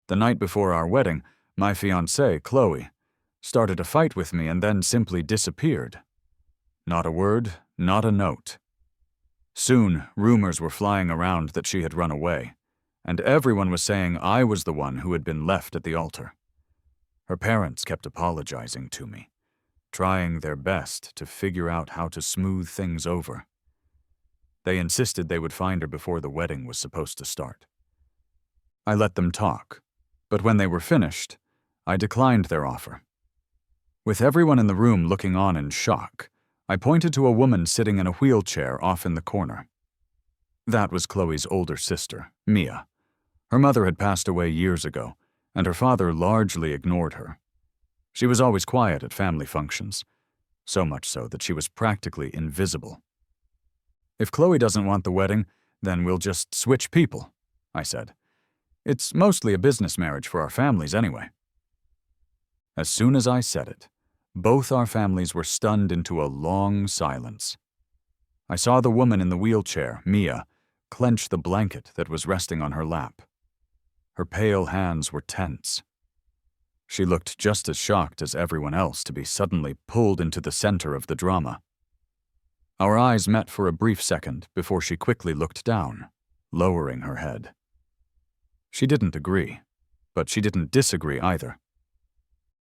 The night before our wedding, my fiancée, Chloe, started a fight with me and then simply disappeared. Not a word, not a note. Soon, rumors were flying around that she had run away, and everyone was saying I was the one who had been left at the altar. Her parents kept apologizing to me, trying their best to figure out how to smooth things over. They insisted they would find her before the wedding was supposed to start. I let them talk, but when they were finished, I declined their offer. With everyone in the room looking on in shock, I pointed to a woman sitting in a wheelchair off in the corner. That was Chloe's older sister, Mia. Her mother had passed away years ago, and her father largely ignored her. She was always quiet at family functions, so much so that she was practically invisible. "If Chloe doesn't want the wedding, then we'll just switch people," I said. "It's mostly a business marriage for our families anyway." As soon as I said it, both our families were stunned into a long silence. I saw the woman in the wheelchair, Mia, clench the blanket that was resting on her lap. Her pale hands were tense. She looked just as shocked as everyone else to be suddenly pulled into the center of the drama. Our eyes met for a brief second before she quickly looked down, lowering her head. She didn't agree, but she didn't disagree either.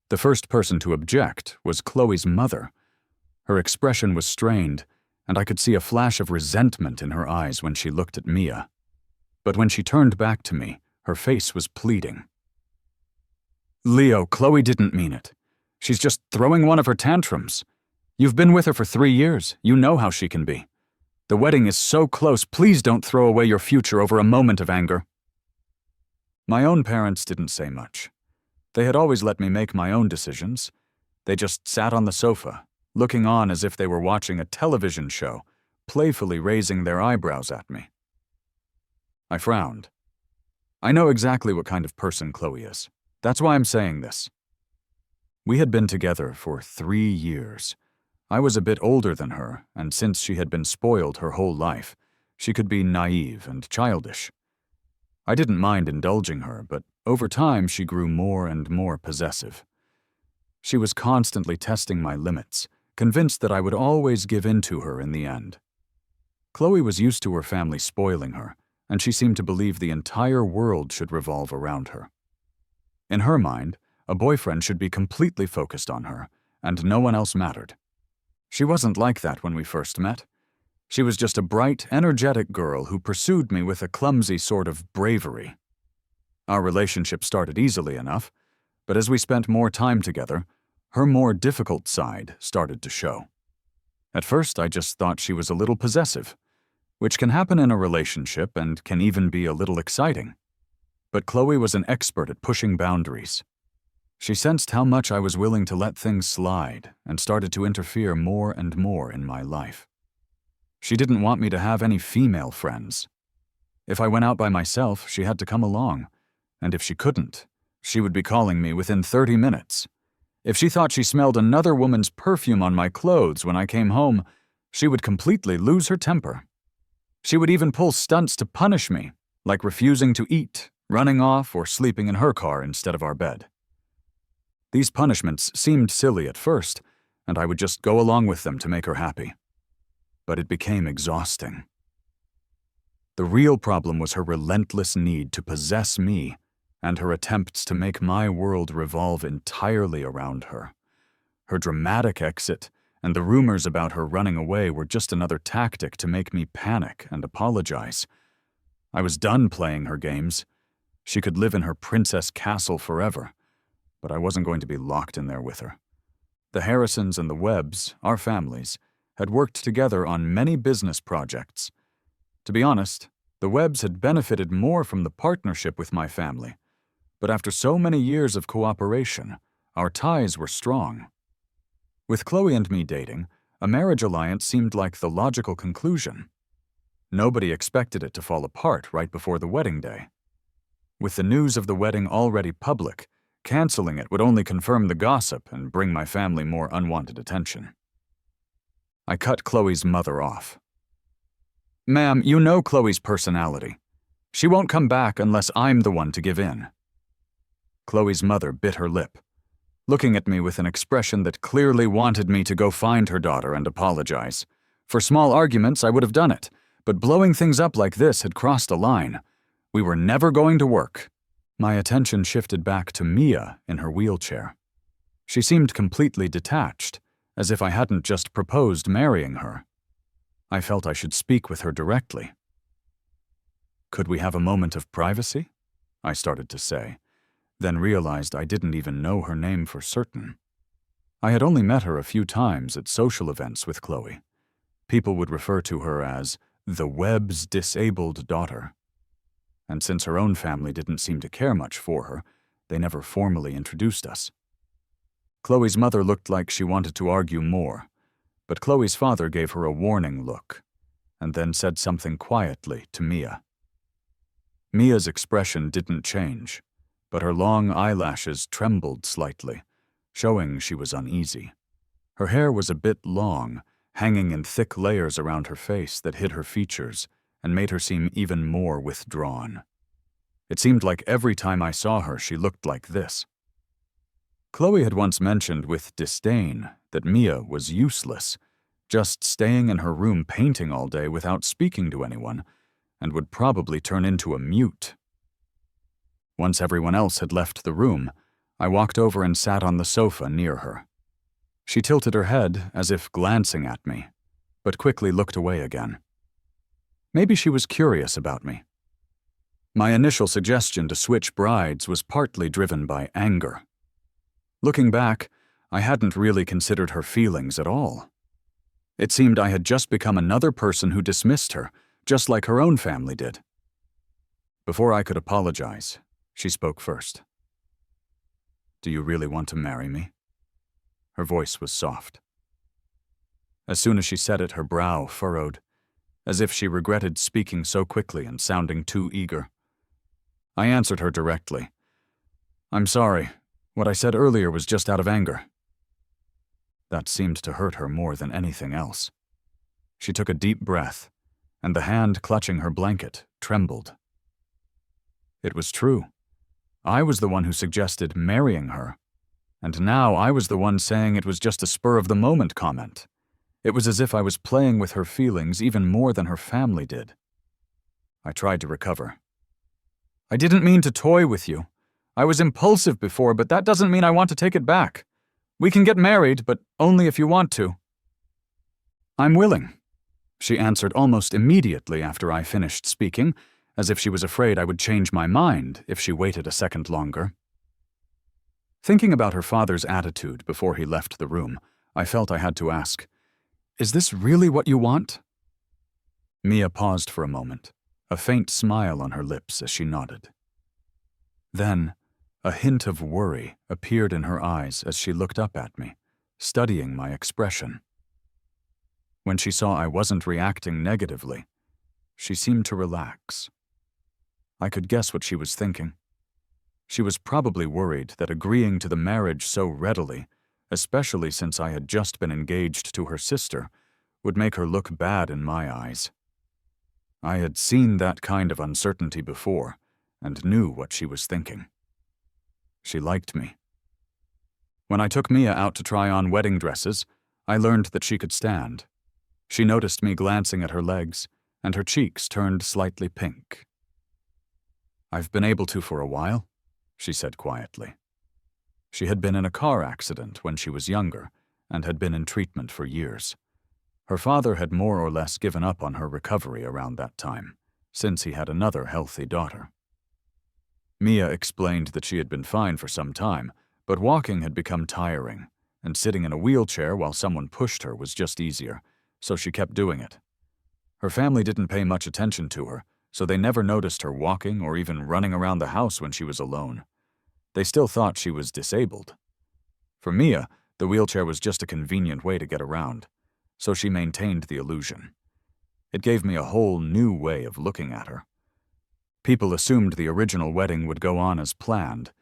The first person to object was Chloe's mother. Her expression was strained, and I could see a flash of resentment in her eyes when she looked at Mia. But when she turned back to me, her face was pleading. "Leo, Chloe didn't mean it. She's just throwing one of her tantrums. You've been with her for 3 years. You know how she can be. The wedding is so close. Please don't throw away your future over a moment of anger." My own parents didn't say much. They had always let me make my own decisions. They just sat on the sofa, looking on as if they were watching a television show, playfully raising their eyebrows at me. I frowned. I know exactly what kind of person Chloe is. That's why I'm saying this. We had been together for 3 years. I was a bit older than her, and since she had been spoiled her whole life, she could be naive and childish. I didn't mind indulging her, but over time she grew more and more possessive. She was constantly testing my limits, convinced that I would always give in to her in the end. Chloe was used to her family spoiling her, and she seemed to believe the entire world should revolve around her. In her mind, a boyfriend should be completely focused on her, and no one else mattered. She wasn't like that when we first met. She was just a bright, energetic girl who pursued me with a clumsy sort of bravery. Our relationship started easily enough, but as we spent more time together, her more difficult side started to show. At first, I just thought she was a little possessive, which can happen in a relationship and can even be a little exciting. But Chloe was an expert at pushing boundaries. She sensed how much I was willing to let things slide and started to interfere more and more in my life. She didn't want me to have any female friends. If I went out by myself, she had to come along, and if she couldn't, she would be calling me within 30 minutes. If she thought she smelled another woman's perfume on my clothes when I came home, she would completely lose her temper. She would even pull stunts to punish me, like refusing to eat, running off, or sleeping in her car instead of our bed. These punishments seemed silly at first, and I would just go along with them to make her happy. But it became exhausting. The real problem was her relentless need to possess me and her attempts to make my world revolve entirely around her. Her dramatic exit and the rumors about her running away were just another tactic to make me panic and apologize. I was done playing her games. She could live in her princess castle forever, but I wasn't going to be locked in there with her. The Harrisons and the Webbs, our families, had worked together on many business projects. To be honest, the Webbs had benefited more from the partnership with my family, but after so many years of cooperation, our ties were strong. With Chloe and me dating, a marriage alliance seemed like the logical conclusion. Nobody expected it to fall apart right before the wedding day. With the news of the wedding already public, canceling it would only confirm the gossip and bring my family more unwanted attention. I cut Chloe's mother off. "Ma'am, you know Chloe's personality. She won't come back unless I'm the one to give in." Chloe's mother bit her lip, looking at me with an expression that clearly wanted me to go find her daughter and apologize. For small arguments, I would have done it, but blowing things up like this had crossed a line. We were never going to work. My attention shifted back to Mia in her wheelchair. She seemed completely detached, as if I hadn't just proposed marrying her. I felt I should speak with her directly. "Could we have a moment of privacy?" I started to say, then realized I didn't even know her name for certain. I had only met her a few times at social events with Chloe. People would refer to her as the Webb's disabled daughter. And since her own family didn't seem to care much for her, they never formally introduced us. Chloe's mother looked like she wanted to argue more, but Chloe's father gave her a warning look, and then said something quietly to Mia. Mia's expression didn't change, but her long eyelashes trembled slightly, showing she was uneasy. Her hair was a bit long, hanging in thick layers around her face that hid her features and made her seem even more withdrawn. It seemed like every time I saw her, she looked like this. Chloe had once mentioned with disdain that Mia was useless, just staying in her room painting all day without speaking to anyone, and would probably turn into a mute. Once everyone else had left the room, I walked over and sat on the sofa near her. She tilted her head as if glancing at me, but quickly looked away again. Maybe she was curious about me. My initial suggestion to switch brides was partly driven by anger. Looking back, I hadn't really considered her feelings at all. It seemed I had just become another person who dismissed her, just like her own family did. Before I could apologize, she spoke first. "Do you really want to marry me?" Her voice was soft. As soon as she said it, her brow furrowed, as if she regretted speaking so quickly and sounding too eager. I answered her directly. "I'm sorry. What I said earlier was just out of anger." That seemed to hurt her more than anything else. She took a deep breath, and the hand clutching her blanket trembled. It was true. I was the one who suggested marrying her, and now I was the one saying it was just a spur-of-the-moment comment. It was as if I was playing with her feelings even more than her family did. I tried to recover. "I didn't mean to toy with you. I was impulsive before, but that doesn't mean I want to take it back. We can get married, but only if you want to." "I'm willing," she answered almost immediately after I finished speaking, as if she was afraid I would change my mind if she waited a second longer. Thinking about her father's attitude before he left the room, I felt I had to ask, "Is this really what you want?" Mia paused for a moment, a faint smile on her lips as she nodded. Then, a hint of worry appeared in her eyes as she looked up at me, studying my expression. When she saw I wasn't reacting negatively, she seemed to relax. I could guess what she was thinking. She was probably worried that agreeing to the marriage so readily, especially since I had just been engaged to her sister, would make her look bad in my eyes. I had seen that kind of uncertainty before, and knew what she was thinking. She liked me. When I took Mia out to try on wedding dresses, I learned that she could stand. She noticed me glancing at her legs, and her cheeks turned slightly pink. "I've been able to for a while," she said quietly. She had been in a car accident when she was younger, and had been in treatment for years. Her father had more or less given up on her recovery around that time, since he had another healthy daughter. Mia explained that she had been fine for some time, but walking had become tiring, and sitting in a wheelchair while someone pushed her was just easier, so she kept doing it. Her family didn't pay much attention to her, so they never noticed her walking or even running around the house when she was alone. They still thought she was disabled. For Mia, the wheelchair was just a convenient way to get around, so she maintained the illusion. It gave me a whole new way of looking at her. People assumed the original wedding would go on as planned,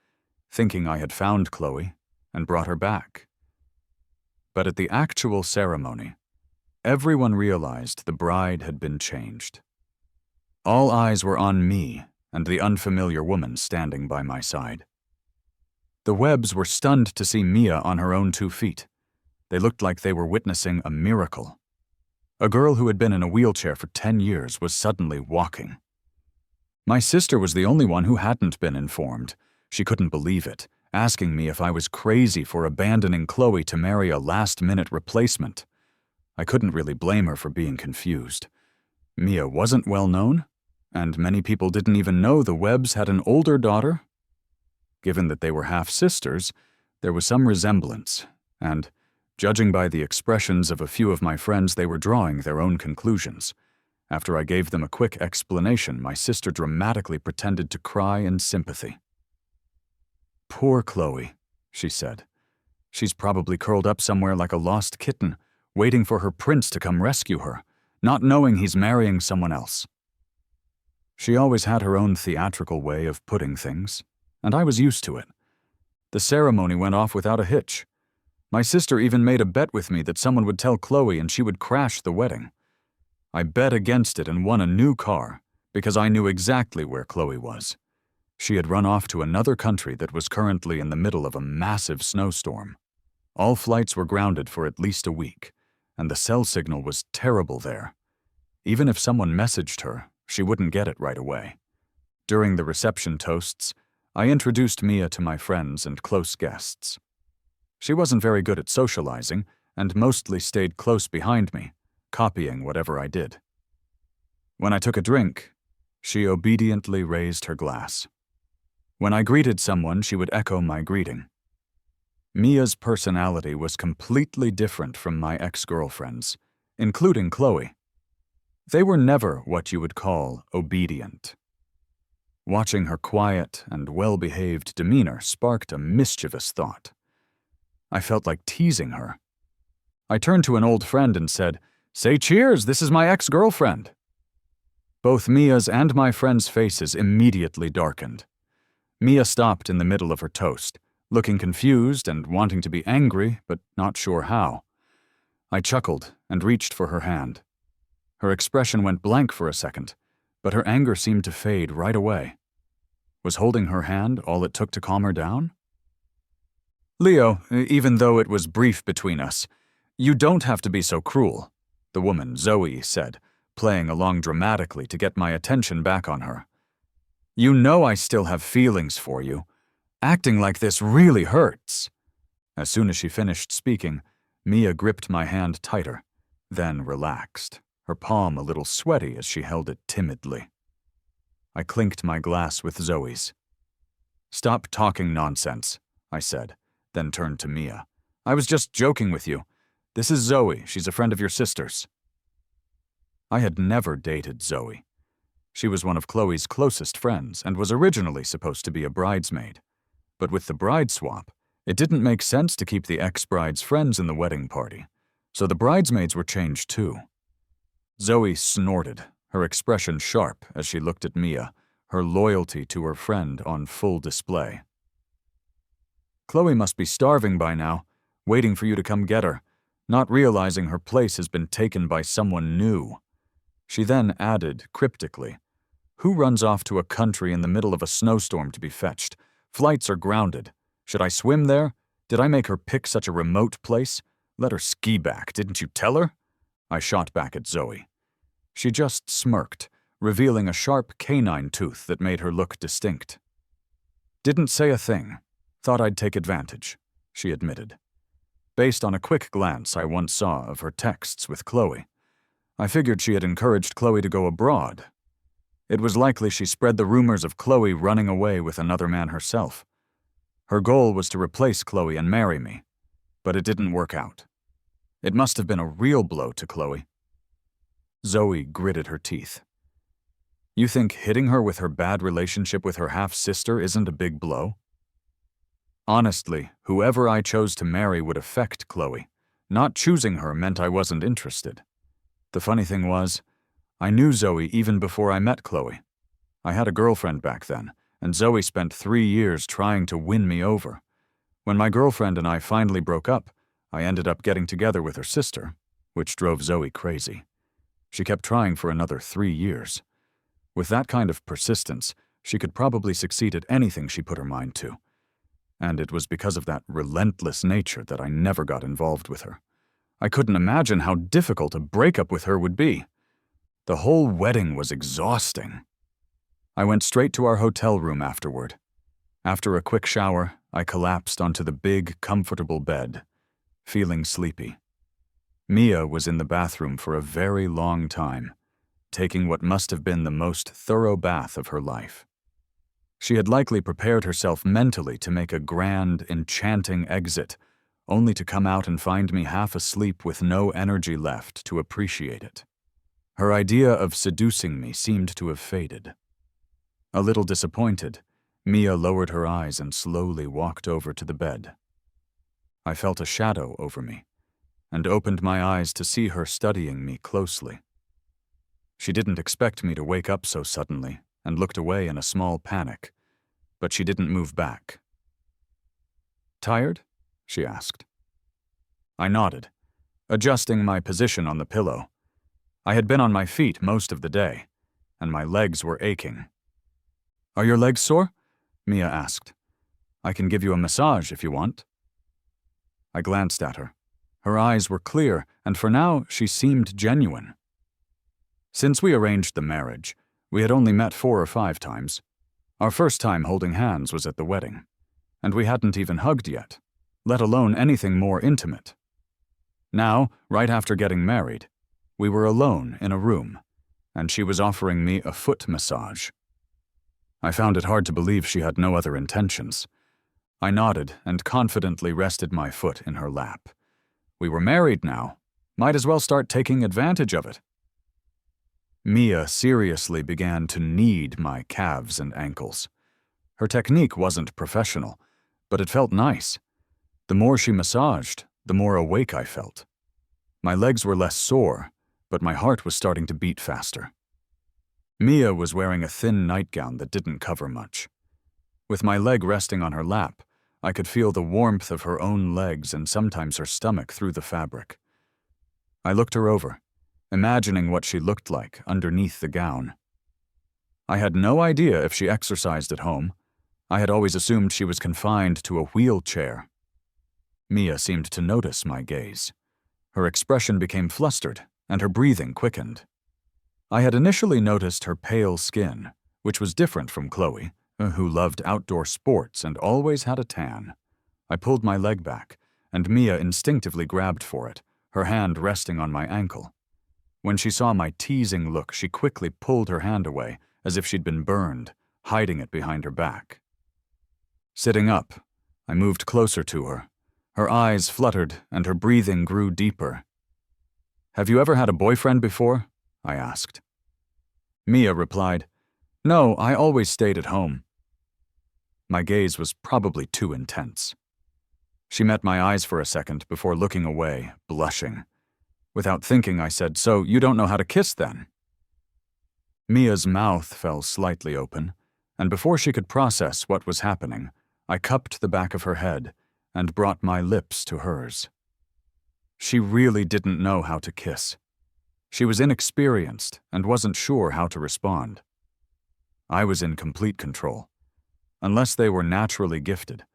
thinking I had found Chloe and brought her back. But at the actual ceremony, everyone realized the bride had been changed. All eyes were on me and the unfamiliar woman standing by my side. The Webbs were stunned to see Mia on her own 2 feet. They looked like they were witnessing a miracle. A girl who had been in a wheelchair for 10 years was suddenly walking. My sister was the only one who hadn't been informed. She couldn't believe it, asking me if I was crazy for abandoning Chloe to marry a last-minute replacement. I couldn't really blame her for being confused. Mia wasn't well known, and many people didn't even know the Webbs had an older daughter. Given that they were half-sisters, there was some resemblance, and, judging by the expressions of a few of my friends, they were drawing their own conclusions. After I gave them a quick explanation, my sister dramatically pretended to cry in sympathy. "Poor Chloe," she said. "She's probably curled up somewhere like a lost kitten, waiting for her prince to come rescue her, not knowing he's marrying someone else." She always had her own theatrical way of putting things, and I was used to it. The ceremony went off without a hitch. My sister even made a bet with me that someone would tell Chloe and she would crash the wedding. I bet against it and won a new car because I knew exactly where Chloe was. She had run off to another country that was currently in the middle of a massive snowstorm. All flights were grounded for at least a week, and the cell signal was terrible there. Even if someone messaged her, she wouldn't get it right away. During the reception toasts, I introduced Mia to my friends and close guests. She wasn't very good at socializing and mostly stayed close behind me, copying whatever I did. When I took a drink, she obediently raised her glass. When I greeted someone, she would echo my greeting. Mia's personality was completely different from my ex-girlfriends, including Chloe. They were never what you would call obedient. Watching her quiet and well-behaved demeanor sparked a mischievous thought. I felt like teasing her. I turned to an old friend and said, "Say cheers, this is my ex-girlfriend." Both Mia's and my friend's faces immediately darkened. Mia stopped in the middle of her toast, looking confused and wanting to be angry, but not sure how. I chuckled and reached for her hand. Her expression went blank for a second, but her anger seemed to fade right away. Was holding her hand all it took to calm her down? "Leo, even though it was brief between us, you don't have to be so cruel," the woman, Zoe, said, playing along dramatically to get my attention back on her. "You know I still have feelings for you. Acting like this really hurts." As soon as she finished speaking, Mia gripped my hand tighter, then relaxed, her palm a little sweaty as she held it timidly. I clinked my glass with Zoe's. "Stop talking nonsense," I said, then turned to Mia. "I was just joking with you. This is Zoe. She's a friend of your sister's." I had never dated Zoe. She was one of Chloe's closest friends and was originally supposed to be a bridesmaid. But with the bride swap, it didn't make sense to keep the ex-bride's friends in the wedding party, so the bridesmaids were changed too. Zoe snorted, her expression sharp as she looked at Mia, her loyalty to her friend on full display. "Chloe must be starving by now, waiting for you to come get her, not realizing her place has been taken by someone new." She then added cryptically, "Who runs off to a country in the middle of a snowstorm to be fetched? Flights are grounded. Should I swim there? Did I make her pick such a remote place? Let her ski back, didn't you tell her?" I shot back at Zoe. She just smirked, revealing a sharp canine tooth that made her look distinct. "Didn't say a thing. Thought I'd take advantage," she admitted. Based on a quick glance I once saw of her texts with Chloe, I figured she had encouraged Chloe to go abroad. It was likely she spread the rumors of Chloe running away with another man herself. Her goal was to replace Chloe and marry me, but it didn't work out. It must have been a real blow to Chloe. Zoe gritted her teeth. "You think hitting her with her bad relationship with her half-sister isn't a big blow?" Honestly, whoever I chose to marry would affect Chloe. Not choosing her meant I wasn't interested. The funny thing was, I knew Zoe even before I met Chloe. I had a girlfriend back then, and Zoe spent 3 years trying to win me over. When my girlfriend and I finally broke up, I ended up getting together with her sister, which drove Zoe crazy. She kept trying for another 3 years. With that kind of persistence, she could probably succeed at anything she put her mind to. And it was because of that relentless nature that I never got involved with her. I couldn't imagine how difficult a breakup with her would be. The whole wedding was exhausting. I went straight to our hotel room afterward. After a quick shower, I collapsed onto the big, comfortable bed, feeling sleepy. Mia was in the bathroom for a very long time, taking what must have been the most thorough bath of her life. She had likely prepared herself mentally to make a grand, enchanting exit, only to come out and find me half asleep with no energy left to appreciate it. Her idea of seducing me seemed to have faded. A little disappointed, Mia lowered her eyes and slowly walked over to the bed. I felt a shadow over me, and opened my eyes to see her studying me closely. She didn't expect me to wake up so suddenly, and looked away in a small panic, but she didn't move back. "Tired?" she asked. I nodded, adjusting my position on the pillow. I had been on my feet most of the day, and my legs were aching. "Are your legs sore?" Mia asked. "I can give you a massage if you want." I glanced at her. Her eyes were clear, and for now she seemed genuine. Since we arranged the marriage, we had only met 4 or 5 times. Our first time holding hands was at the wedding, and we hadn't even hugged yet, let alone anything more intimate. Now, right after getting married, we were alone in a room, and she was offering me a foot massage. I found it hard to believe she had no other intentions. I nodded and confidently rested my foot in her lap. We were married now. Might as well start taking advantage of it. Mia seriously began to knead my calves and ankles. Her technique wasn't professional, but it felt nice. The more she massaged, the more awake I felt. My legs were less sore, but my heart was starting to beat faster. Mia was wearing a thin nightgown that didn't cover much. With my leg resting on her lap, I could feel the warmth of her own legs and sometimes her stomach through the fabric. I looked her over, imagining what she looked like underneath the gown. I had no idea if she exercised at home. I had always assumed she was confined to a wheelchair. Mia seemed to notice my gaze. Her expression became flustered, and her breathing quickened. I had initially noticed her pale skin, which was different from Chloe, who loved outdoor sports and always had a tan. I pulled my leg back, and Mia instinctively grabbed for it, her hand resting on my ankle. When she saw my teasing look, she quickly pulled her hand away, as if she'd been burned, hiding it behind her back. Sitting up, I moved closer to her. Her eyes fluttered, and her breathing grew deeper. "Have you ever had a boyfriend before?" I asked. Mia replied, "No, I always stayed at home." My gaze was probably too intense. She met my eyes for a second before looking away, blushing. Without thinking, I said, "So you don't know how to kiss then?" Mia's mouth fell slightly open, and before she could process what was happening, I cupped the back of her head and brought my lips to hers. She really didn't know how to kiss. She was inexperienced and wasn't sure how to respond. I was in complete control. Unless they were naturally gifted,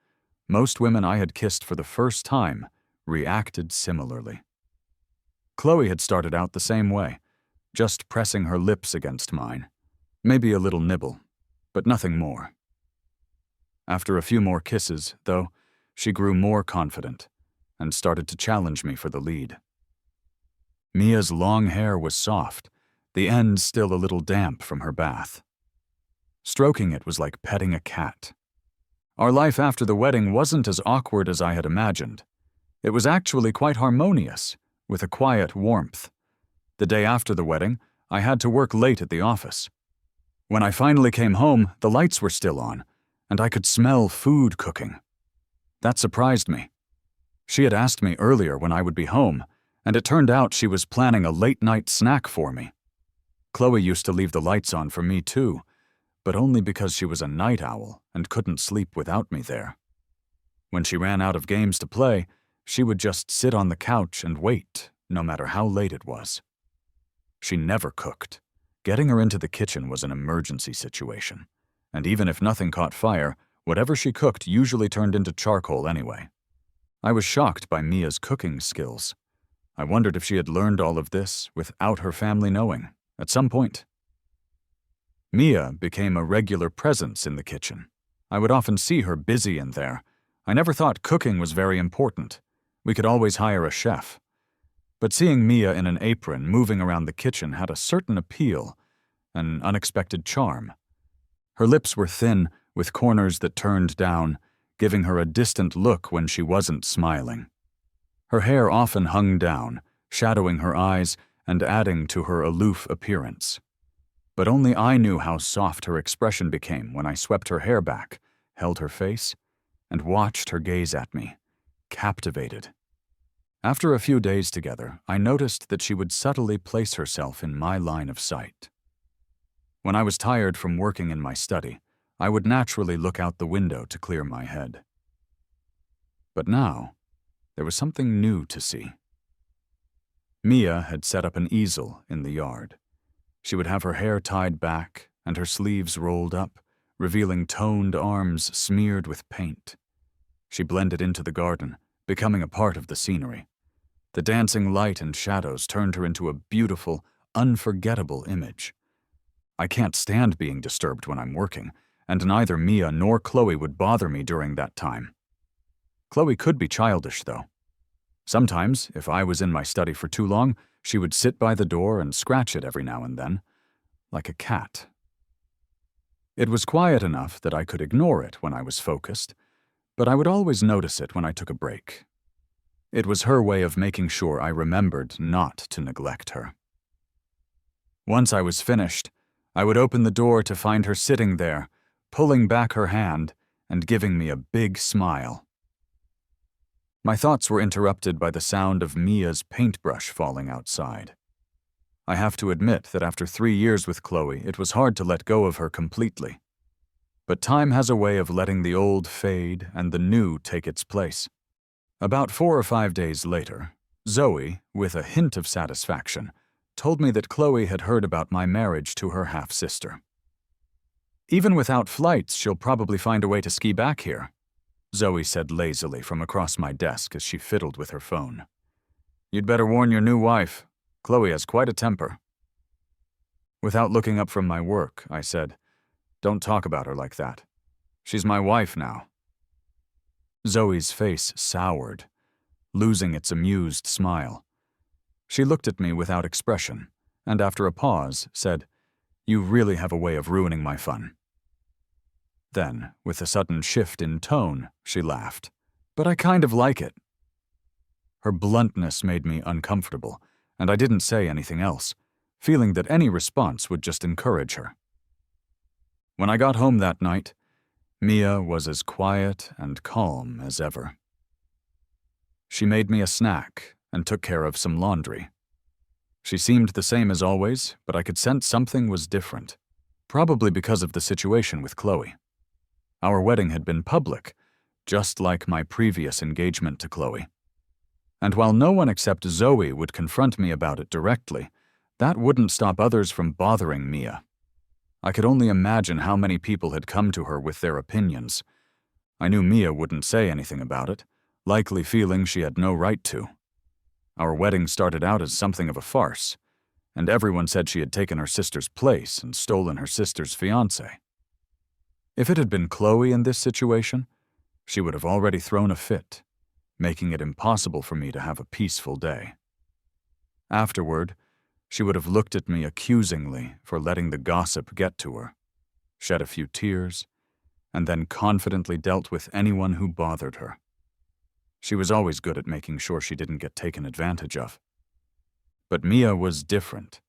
most women I had kissed for the first time reacted similarly. Chloe had started out the same way, just pressing her lips against mine. Maybe a little nibble, but nothing more. After a few more kisses, though, she grew more confident and started to challenge me for the lead. Mia's long hair was soft, the ends still a little damp from her bath. Stroking it was like petting a cat. Our life after the wedding wasn't as awkward as I had imagined. It was actually quite harmonious, with a quiet warmth. The day after the wedding, I had to work late at the office. When I finally came home, the lights were still on, and I could smell food cooking. That surprised me. She had asked me earlier when I would be home, and it turned out she was planning a late-night snack for me. Chloe used to leave the lights on for me too, but only because she was a night owl and couldn't sleep without me there. When she ran out of games to play, she would just sit on the couch and wait, no matter how late it was. She never cooked. Getting her into the kitchen was an emergency situation, and even if nothing caught fire, Whatever she cooked usually turned into charcoal anyway. I was shocked by Mia's cooking skills. I wondered if she had learned all of this without her family knowing, at some point. Mia became a regular presence in the kitchen. I would often see her busy in there. I never thought cooking was very important. We could always hire a chef. But seeing Mia in an apron moving around the kitchen had a certain appeal, an unexpected charm. Her lips were thin, with corners that turned down, giving her a distant look when she wasn't smiling. Her hair often hung down, shadowing her eyes and adding to her aloof appearance. But only I knew how soft her expression became when I swept her hair back, held her face, and watched her gaze at me, captivated. After a few days together, I noticed that she would subtly place herself in my line of sight. When I was tired from working in my study, I would naturally look out the window to clear my head. But now, there was something new to see. Mia had set up an easel in the yard. She would have her hair tied back and her sleeves rolled up, revealing toned arms smeared with paint. She blended into the garden, becoming a part of the scenery. The dancing light and shadows turned her into a beautiful, unforgettable image. I can't stand being disturbed when I'm working, and neither Mia nor Chloe would bother me during that time. Chloe could be childish, though. Sometimes, if I was in my study for too long, she would sit by the door and scratch it every now and then, like a cat. It was quiet enough that I could ignore it when I was focused, but I would always notice it when I took a break. It was her way of making sure I remembered not to neglect her. Once I was finished, I would open the door to find her sitting there, pulling back her hand and giving me a big smile. My thoughts were interrupted by the sound of Mia's paintbrush falling outside. I have to admit that after 3 years with Chloe, it was hard to let go of her completely. But time has a way of letting the old fade and the new take its place. About 4 or 5 days later, Zoe, with a hint of satisfaction, told me that Chloe had heard about my marriage to her half-sister. "Even without flights, she'll probably find a way to ski back here," Zoe said lazily from across my desk as she fiddled with her phone. "You'd better warn your new wife. Chloe has quite a temper." Without looking up from my work, I said, "Don't talk about her like that. She's my wife now." Zoe's face soured, losing its amused smile. She looked at me without expression, and after a pause, said, "You really have a way of ruining my fun." Then, with a sudden shift in tone, she laughed. "But I kind of like it." Her bluntness made me uncomfortable, and I didn't say anything else, feeling that any response would just encourage her. When I got home that night, Mia was as quiet and calm as ever. She made me a snack and took care of some laundry. She seemed the same as always, but I could sense something was different, probably because of the situation with Chloe. Our wedding had been public, just like my previous engagement to Chloe. And while no one except Zoe would confront me about it directly, that wouldn't stop others from bothering Mia. I could only imagine how many people had come to her with their opinions. I knew Mia wouldn't say anything about it, likely feeling she had no right to. Our wedding started out as something of a farce, and everyone said she had taken her sister's place and stolen her sister's fiancé. If it had been Chloe in this situation, she would have already thrown a fit, making it impossible for me to have a peaceful day. Afterward, she would have looked at me accusingly for letting the gossip get to her, shed a few tears, and then confidently dealt with anyone who bothered her. She was always good at making sure she didn't get taken advantage of. But Mia was different.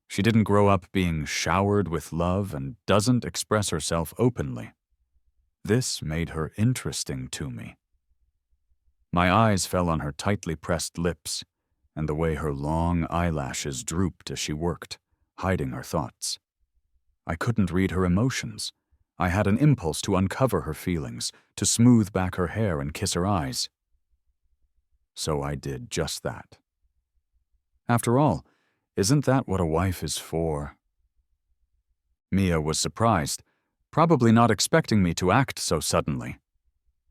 She didn't grow up being showered with love and doesn't express herself openly. This made her interesting to me. My eyes fell on her tightly pressed lips and the way her long eyelashes drooped as she worked, hiding her thoughts. I couldn't read her emotions. I had an impulse to uncover her feelings, to smooth back her hair and kiss her eyes. So I did just that. After all, isn't that what a wife is for? Mia was surprised, probably not expecting me to act so suddenly.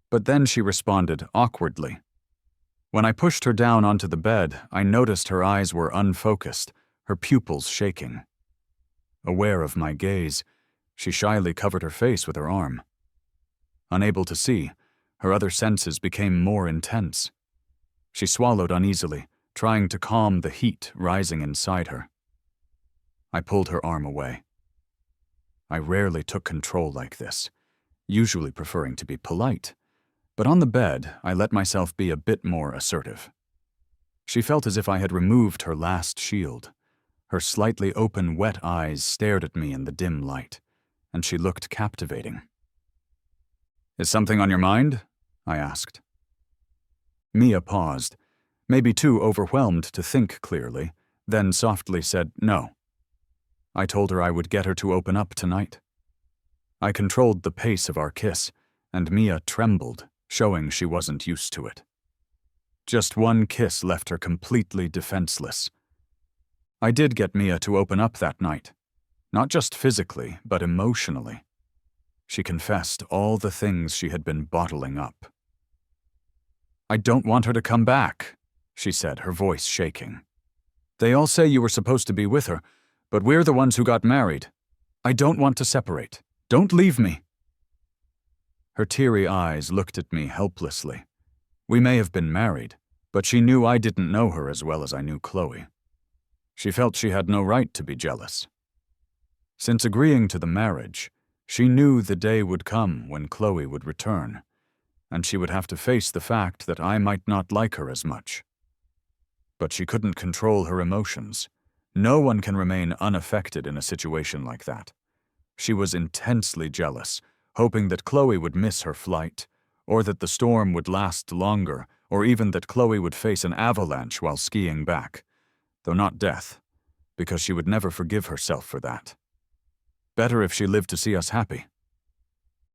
But then she responded awkwardly. When I pushed her down onto the bed, I noticed her eyes were unfocused, her pupils shaking. Aware of my gaze, she shyly covered her face with her arm. Unable to see, her other senses became more intense. She swallowed uneasily, trying to calm the heat rising inside her. I pulled her arm away. I rarely took control like this, usually preferring to be polite, but on the bed, I let myself be a bit more assertive. She felt as if I had removed her last shield. Her slightly open, wet eyes stared at me in the dim light, and she looked captivating. "Is something on your mind?" I asked. Mia paused, maybe too overwhelmed to think clearly, then softly said no. I told her I would get her to open up tonight. I controlled the pace of our kiss, and Mia trembled, showing she wasn't used to it. Just one kiss left her completely defenseless. I did get Mia to open up that night, not just physically, but emotionally. She confessed all the things she had been bottling up. "I don't want her to come back," she said, her voice shaking. "They all say you were supposed to be with her, but we're the ones who got married. I don't want to separate. Don't leave me." Her teary eyes looked at me helplessly. We may have been married, but she knew I didn't know her as well as I knew Chloe. She felt she had no right to be jealous. Since agreeing to the marriage, she knew the day would come when Chloe would return, and she would have to face the fact that I might not like her as much. But she couldn't control her emotions. No one can remain unaffected in a situation like that. She was intensely jealous, hoping that Chloe would miss her flight, or that the storm would last longer, or even that Chloe would face an avalanche while skiing back, though not death, because she would never forgive herself for that. Better if she lived to see us happy.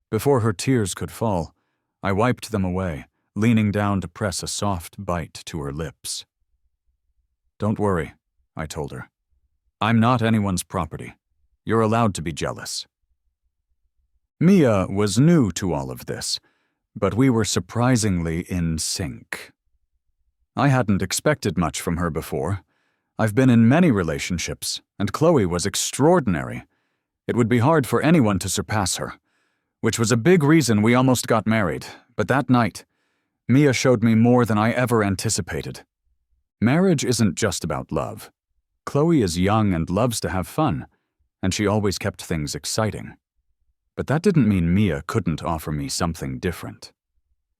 Before her tears could fall, I wiped them away, leaning down to press a soft bite to her lips. "Don't worry," I told her. "I'm not anyone's property. You're allowed to be jealous." Mia was new to all of this, but we were surprisingly in sync. I hadn't expected much from her before. I've been in many relationships, and Chloe was extraordinary. It would be hard for anyone to surpass her, which was a big reason we almost got married. But that night, Mia showed me more than I ever anticipated. Marriage isn't just about love. Chloe is young and loves to have fun, and she always kept things exciting. But that didn't mean Mia couldn't offer me something different.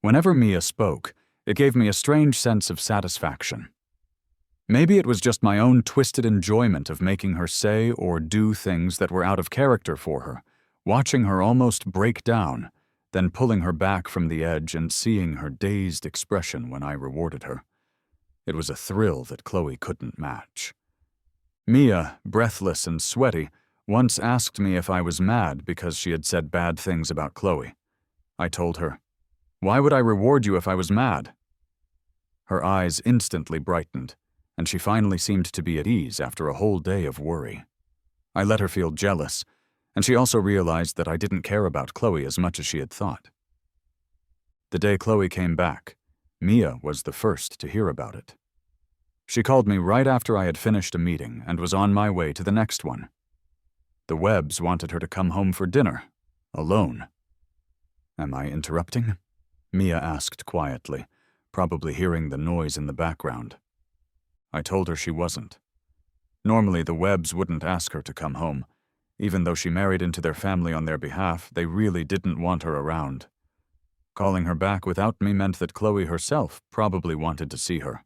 Whenever Mia spoke, it gave me a strange sense of satisfaction. Maybe it was just my own twisted enjoyment of making her say or do things that were out of character for her, watching her almost break down, then pulling her back from the edge and seeing her dazed expression when I rewarded her. It was a thrill that Chloe couldn't match. Mia, breathless and sweaty, once asked me if I was mad because she had said bad things about Chloe. I told her, "Why would I reward you if I was mad?" Her eyes instantly brightened, and she finally seemed to be at ease after a whole day of worry. I let her feel jealous, and she also realized that I didn't care about Chloe as much as she had thought. The day Chloe came back, Mia was the first to hear about it. She called me right after I had finished a meeting and was on my way to the next one. The Webbs wanted her to come home for dinner, alone. "Am I interrupting?" Mia asked quietly, probably hearing the noise in the background. I told her she wasn't. Normally, the Webbs wouldn't ask her to come home. Even though she married into their family on their behalf, they really didn't want her around. Calling her back without me meant that Chloe herself probably wanted to see her.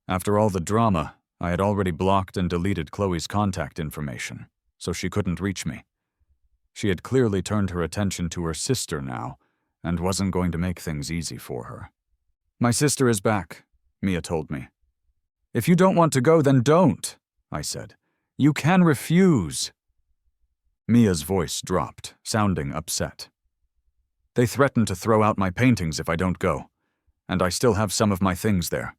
After all the drama, I had already blocked and deleted Chloe's contact information, so she couldn't reach me. She had clearly turned her attention to her sister now, and wasn't going to make things easy for her. "My sister is back," Mia told me. "If you don't want to go, then don't," I said. "You can refuse." Mia's voice dropped, sounding upset. "They threatened to throw out my paintings if I don't go, and I still have some of my things there."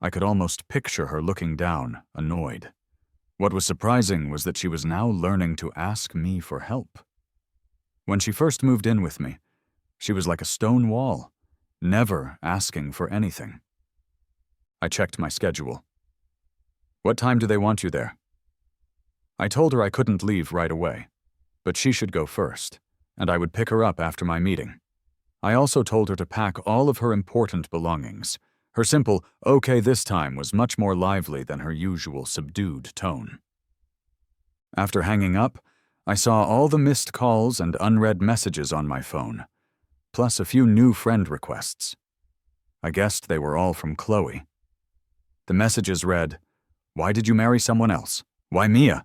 I could almost picture her looking down, annoyed. What was surprising was that she was now learning to ask me for help. When she first moved in with me, she was like a stone wall, never asking for anything. I checked my schedule. "What time do they want you there?" I told her I couldn't leave right away, but she should go first, and I would pick her up after my meeting. I also told her to pack all of her important belongings. Her simple, "okay this time," was much more lively than her usual subdued tone. After hanging up, I saw all the missed calls and unread messages on my phone, plus a few new friend requests. I guessed they were all from Chloe. The messages read, "Why did you marry someone else? Why Mia?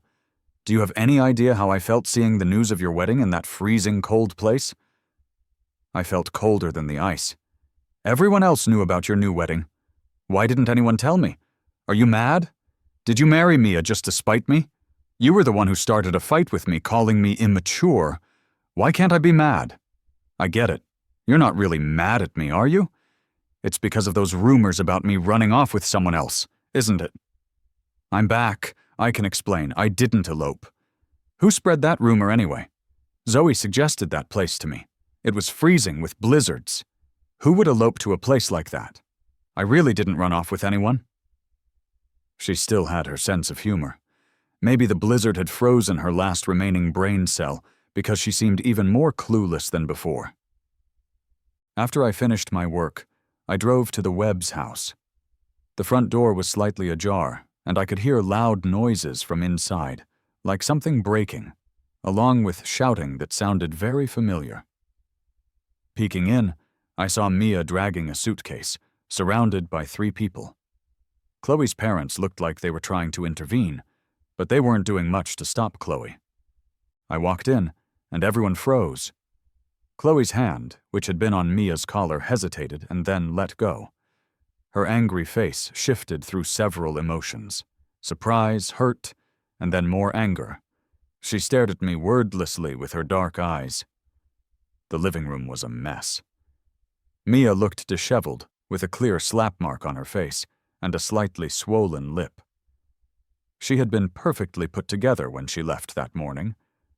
Do you have any idea how I felt seeing the news of your wedding in that freezing cold place?" I felt colder than the ice. "Everyone else knew about your new wedding. Why didn't anyone tell me? Are you mad? Did you marry Mia just to spite me? You were the one who started a fight with me, calling me immature. Why can't I be mad? I get it. You're not really mad at me, are you? It's because of those rumors about me running off with someone else, isn't it? I'm back. I can explain. I didn't elope. Who spread that rumor anyway? Zoe suggested that place to me. It was freezing with blizzards. Who would elope to a place like that? I really didn't run off with anyone." She still had her sense of humor. Maybe the blizzard had frozen her last remaining brain cell because she seemed even more clueless than before. After I finished my work, I drove to the Webb's house. The front door was slightly ajar, and I could hear loud noises from inside, like something breaking, along with shouting that sounded very familiar. Peeking in, I saw Mia dragging a suitcase, surrounded by 3 people. Chloe's parents looked like they were trying to intervene, but they weren't doing much to stop Chloe. I walked in, and everyone froze. Chloe's hand, which had been on Mia's collar, hesitated and then let go. Her angry face shifted through several emotions: surprise, hurt, and then more anger. She stared at me wordlessly with her dark eyes. The living room was a mess. Mia looked disheveled, with a clear slap mark on her face and a slightly swollen lip. She had been perfectly put together when she left that morning,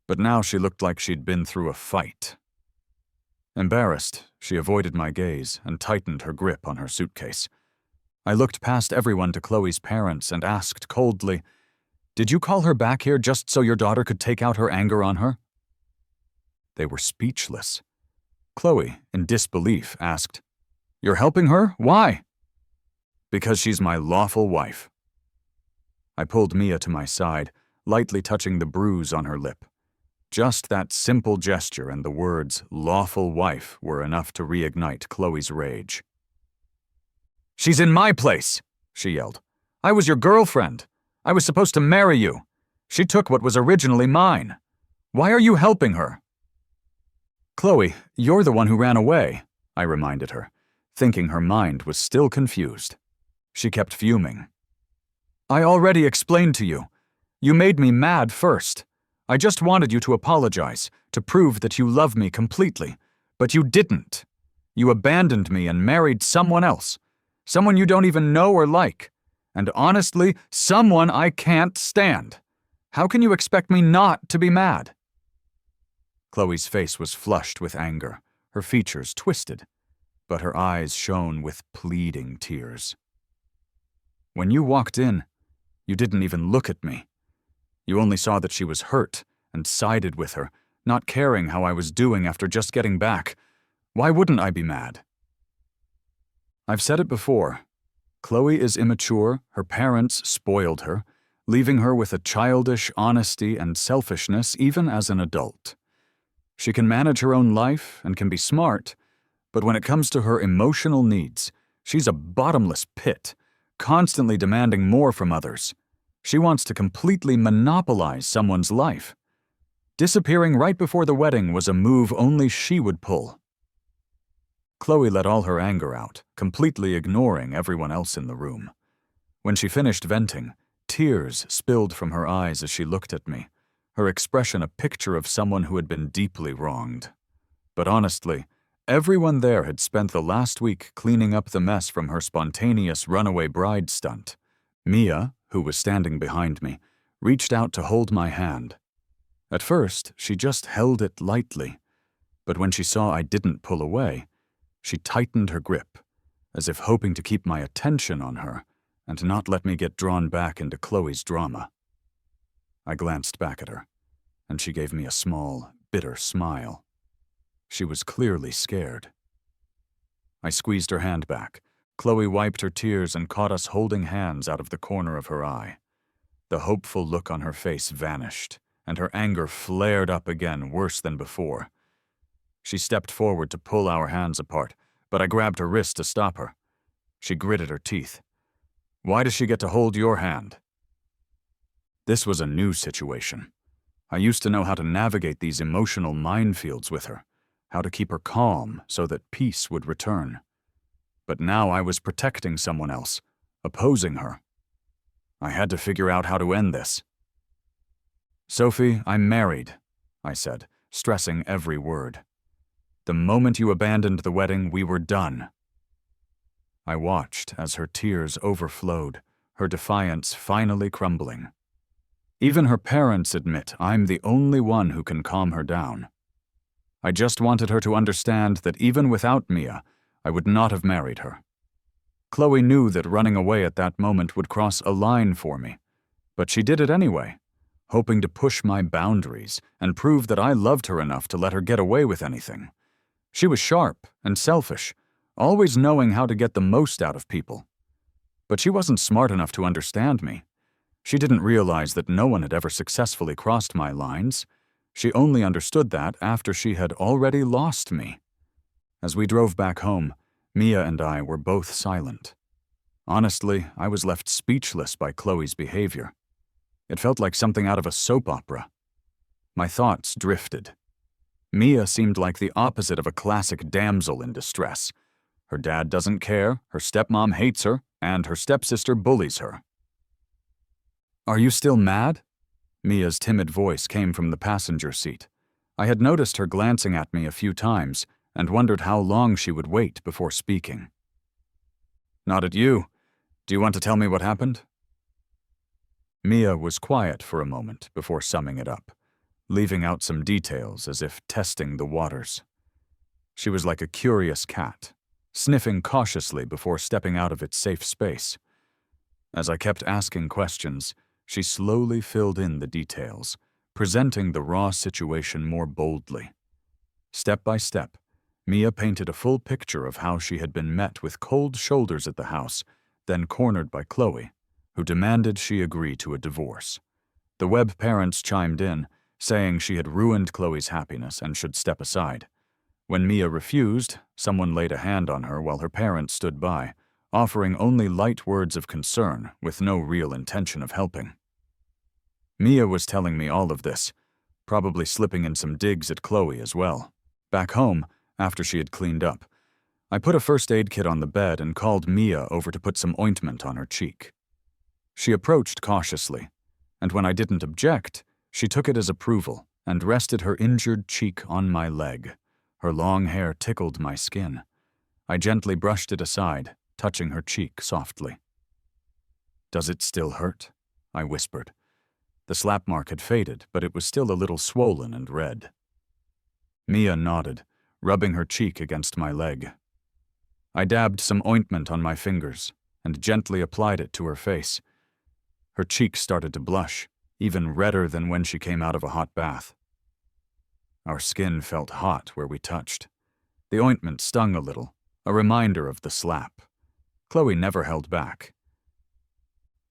but now she looked like she'd been through a fight. Embarrassed, she avoided my gaze and tightened her grip on her suitcase. I looked past everyone to Chloe's parents and asked coldly, "Did you call her back here just so your daughter could take out her anger on her?" They were speechless. Chloe, in disbelief, asked, "You're helping her? Why?" "Because she's my lawful wife." I pulled Mia to my side, lightly touching the bruise on her lip. Just that simple gesture and the words "lawful wife" were enough to reignite Chloe's rage. "She's in my place," she yelled. "I was your girlfriend. I was supposed to marry you. She took what was originally mine. Why are you helping her?" "Chloe, you're the one who ran away," I reminded her, thinking her mind was still confused. She kept fuming. "I already explained to you. You made me mad first. I just wanted you to apologize, to prove that you love me completely, but you didn't. You abandoned me and married someone else, someone you don't even know or like, and honestly, someone I can't stand. How can you expect me not to be mad?" Chloe's face was flushed with anger, her features twisted, but her eyes shone with pleading tears. "When you walked in, you didn't even look at me. You only saw that she was hurt and sided with her, not caring how I was doing after just getting back. Why wouldn't I be mad?" I've said it before. Chloe is immature, her parents spoiled her, leaving her with a childish honesty and selfishness even as an adult. She can manage her own life and can be smart, but when it comes to her emotional needs, she's a bottomless pit, constantly demanding more from others. She wants to completely monopolize someone's life. Disappearing right before the wedding was a move only she would pull. Chloe let all her anger out, completely ignoring everyone else in the room. When she finished venting, tears spilled from her eyes as she looked at me, her expression a picture of someone who had been deeply wronged. But honestly, everyone there had spent the last week cleaning up the mess from her spontaneous runaway bride stunt. Mia, who was standing behind me, reached out to hold my hand. At first, she just held it lightly, But when she saw I didn't pull away, she tightened her grip, as if hoping to keep my attention on her and not let me get drawn back into Chloe's drama. I glanced back at her, and she gave me a small, bitter smile. She was clearly scared. I squeezed her hand back. Chloe wiped her tears and caught us holding hands out of the corner of her eye. The hopeful look on her face vanished, and her anger flared up again, worse than before. She stepped forward to pull our hands apart, but I grabbed her wrist to stop her. She gritted her teeth. "Why does she get to hold your hand?" This was a new situation. I used to know how to navigate these emotional minefields with her, how to keep her calm so that peace would return. But now I was protecting someone else, opposing her. I had to figure out how to end this. "Sophie, I'm married," I said, stressing every word. "The moment you abandoned the wedding, we were done." I watched as her tears overflowed, her defiance finally crumbling. Even her parents admit I'm the only one who can calm her down. I just wanted her to understand that even without Mia, I would not have married her. Chloe knew that running away at that moment would cross a line for me, but she did it anyway, hoping to push my boundaries and prove that I loved her enough to let her get away with anything. She was sharp and selfish, always knowing how to get the most out of people. But she wasn't smart enough to understand me. She didn't realize that no one had ever successfully crossed my lines. She only understood that after she had already lost me. As we drove back home, Mia and I were both silent. Honestly, I was left speechless by Chloe's behavior. It felt like something out of a soap opera. My thoughts drifted. Mia seemed like the opposite of a classic damsel in distress. Her dad doesn't care, her stepmom hates her, and her stepsister bullies her. "Are you still mad?" Mia's timid voice came from the passenger seat. I had noticed her glancing at me a few times and wondered how long she would wait before speaking. "Not at you. Do you want to tell me what happened?" Mia was quiet for a moment before summing it up, leaving out some details as if testing the waters. She was like a curious cat, sniffing cautiously before stepping out of its safe space. As I kept asking questions, she slowly filled in the details, presenting the raw situation more boldly. Step by step, Mia painted a full picture of how she had been met with cold shoulders at the house, then cornered by Chloe, who demanded she agree to a divorce. The Webb parents chimed in, saying she had ruined Chloe's happiness and should step aside. When Mia refused, someone laid a hand on her while her parents stood by, offering only light words of concern with no real intention of helping. Mia was telling me all of this, probably slipping in some digs at Chloe as well. Back home, after she had cleaned up, I put a first aid kit on the bed and called Mia over to put some ointment on her cheek. She approached cautiously, and when I didn't object, she took it as approval and rested her injured cheek on my leg. Her long hair tickled my skin. I gently brushed it aside, touching her cheek softly. "Does it still hurt?" I whispered. The slap mark had faded, but it was still a little swollen and red. Mia nodded, rubbing her cheek against my leg. I dabbed some ointment on my fingers and gently applied it to her face. Her cheeks started to blush, even redder than when she came out of a hot bath. Our skin felt hot where we touched. The ointment stung a little, a reminder of the slap. Chloe never held back.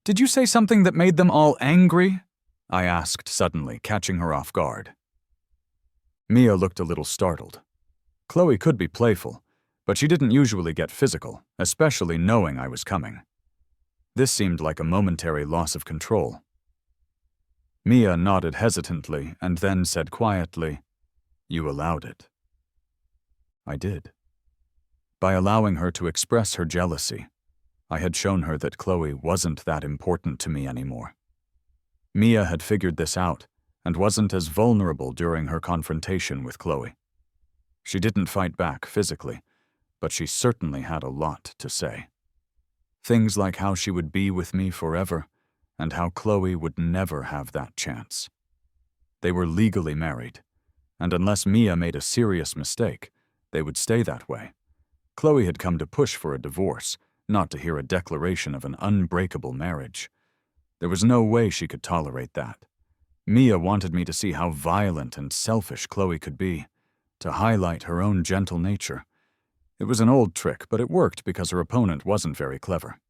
"Did you say something that made them all angry?" I asked suddenly, catching her off guard. Mia looked a little startled. Chloe could be playful, but she didn't usually get physical, especially knowing I was coming. This seemed like a momentary loss of control. Mia nodded hesitantly and then said quietly, "You allowed it." I did. By allowing her to express her jealousy, I had shown her that Chloe wasn't that important to me anymore. Mia had figured this out and wasn't as vulnerable during her confrontation with Chloe. She didn't fight back physically, but she certainly had a lot to say. Things like how she would be with me forever and how Chloe would never have that chance. They were legally married, and unless Mia made a serious mistake, they would stay that way. Chloe had come to push for a divorce, not to hear a declaration of an unbreakable marriage. There was no way she could tolerate that. Mia wanted me to see how violent and selfish Chloe could be, to highlight her own gentle nature. It was an old trick, but it worked because her opponent wasn't very clever.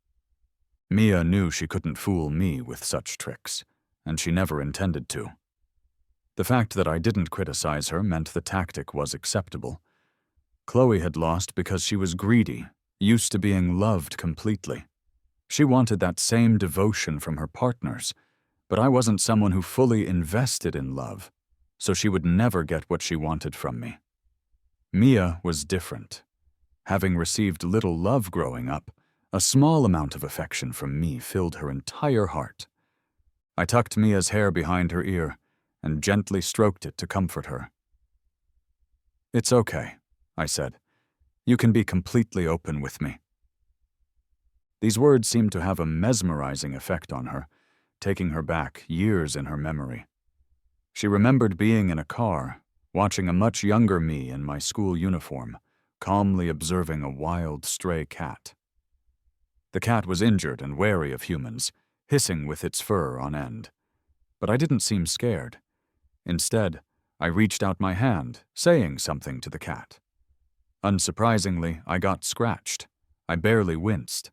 Mia knew she couldn't fool me with such tricks, and she never intended to. The fact that I didn't criticize her meant the tactic was acceptable. Chloe had lost because she was greedy, used to being loved completely. She wanted that same devotion from her partners, but I wasn't someone who fully invested in love, so she would never get what she wanted from me. Mia was different. Having received little love growing up, a small amount of affection from me filled her entire heart. I tucked Mia's hair behind her ear and gently stroked it to comfort her. "It's okay," I said. "You can be completely open with me." These words seemed to have a mesmerizing effect on her, taking her back years in her memory. She remembered being in a car, watching a much younger me in my school uniform, calmly observing a wild stray cat. The cat was injured and wary of humans, hissing with its fur on end. But I didn't seem scared. Instead, I reached out my hand, saying something to the cat. Unsurprisingly, I got scratched. I barely winced.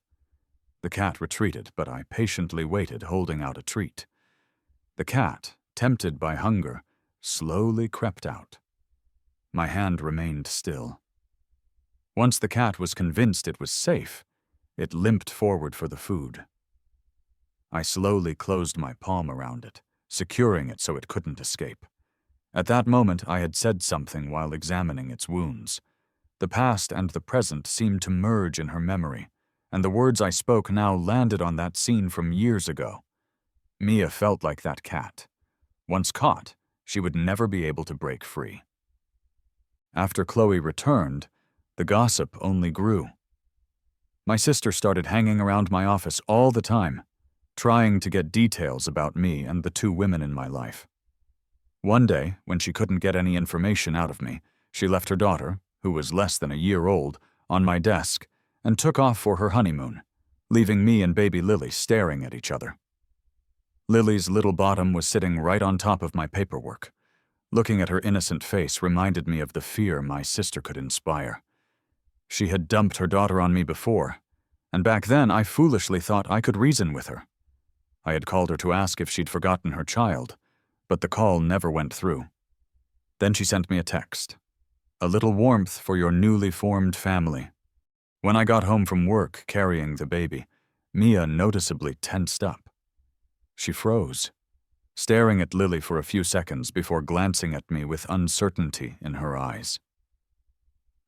The cat retreated, but I patiently waited, holding out a treat. The cat, tempted by hunger, slowly crept out. My hand remained still. Once the cat was convinced it was safe, it limped forward for the food. I slowly closed my palm around it, securing it so it couldn't escape. At that moment, I had said something while examining its wounds. The past and the present seemed to merge in her memory, and the words I spoke now landed on that scene from years ago. Mia felt like that cat. Once caught, she would never be able to break free. After Chloe returned, the gossip only grew. My sister started hanging around my office all the time, trying to get details about me and the two women in my life. One day, when she couldn't get any information out of me, she left her daughter, who was less than a year old, on my desk and took off for her honeymoon, leaving me and baby Lily staring at each other. Lily's little bottom was sitting right on top of my paperwork. Looking at her innocent face reminded me of the fear my sister could inspire. She had dumped her daughter on me before, and back then I foolishly thought I could reason with her. I had called her to ask if she'd forgotten her child, but the call never went through. Then she sent me a text. "A little warmth for your newly formed family." When I got home from work carrying the baby, Mia noticeably tensed up. She froze, staring at Lily for a few seconds before glancing at me with uncertainty in her eyes.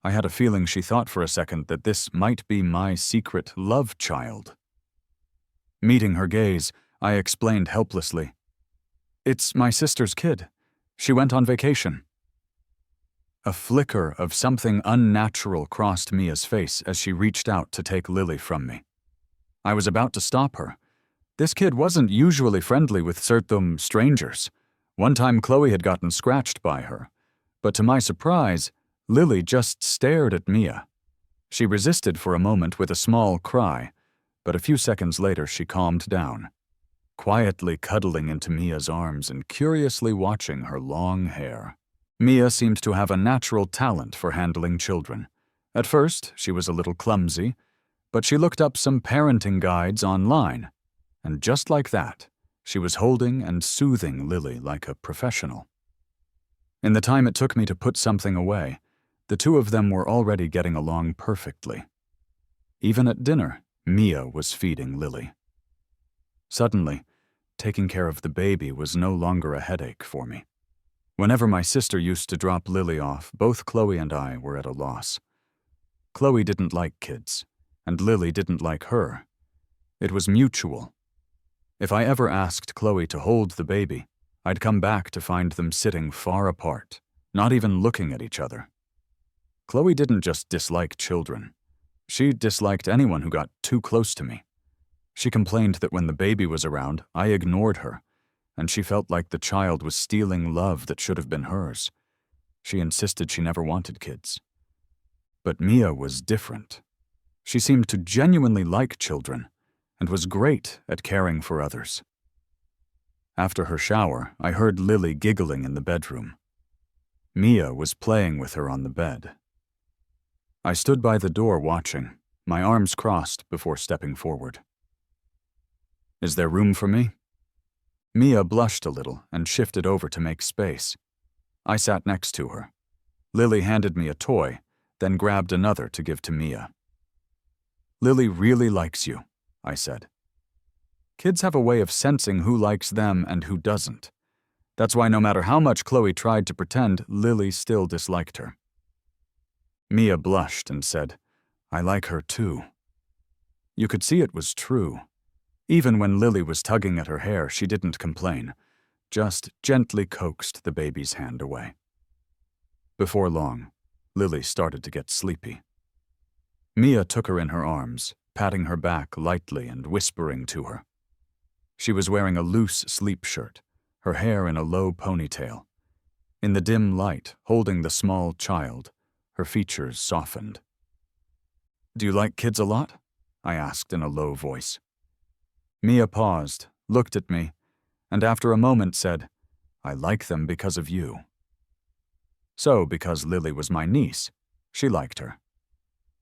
I had a feeling she thought for a second that this might be my secret love child. Meeting her gaze, I explained helplessly, "It's my sister's kid. She went on vacation." A flicker of something unnatural crossed Mia's face as she reached out to take Lily from me. I was about to stop her. This kid wasn't usually friendly with certain strangers. One time Chloe had gotten scratched by her, but to my surprise, Lily just stared at Mia. She resisted for a moment with a small cry, but a few seconds later she calmed down, quietly cuddling into Mia's arms and curiously watching her long hair. Mia seemed to have a natural talent for handling children. At first, she was a little clumsy, but she looked up some parenting guides online, and just like that, she was holding and soothing Lily like a professional. In the time it took me to put something away, the two of them were already getting along perfectly. Even at dinner, Mia was feeding Lily. Suddenly, taking care of the baby was no longer a headache for me. Whenever my sister used to drop Lily off, both Chloe and I were at a loss. Chloe didn't like kids, and Lily didn't like her. It was mutual. If I ever asked Chloe to hold the baby, I'd come back to find them sitting far apart, not even looking at each other. Chloe didn't just dislike children. She disliked anyone who got too close to me. She complained that when the baby was around, I ignored her, and she felt like the child was stealing love that should have been hers. She insisted she never wanted kids. But Mia was different. She seemed to genuinely like children and was great at caring for others. After her shower, I heard Lily giggling in the bedroom. Mia was playing with her on the bed. I stood by the door watching, my arms crossed before stepping forward. "Is there room for me?" Mia blushed a little and shifted over to make space. I sat next to her. Lily handed me a toy, then grabbed another to give to Mia. "Lily really likes you," I said. Kids have a way of sensing who likes them and who doesn't. That's why no matter how much Chloe tried to pretend, Lily still disliked her. Mia blushed and said, "I like her too." You could see it was true. Even when Lily was tugging at her hair, she didn't complain, just gently coaxed the baby's hand away. Before long, Lily started to get sleepy. Mia took her in her arms, patting her back lightly and whispering to her. She was wearing a loose sleep shirt, her hair in a low ponytail. In the dim light, holding the small child, her features softened. "Do you like kids a lot?" I asked in a low voice. Mia paused, looked at me, and after a moment said, "I like them because of you." So, because Lily was my niece, she liked her.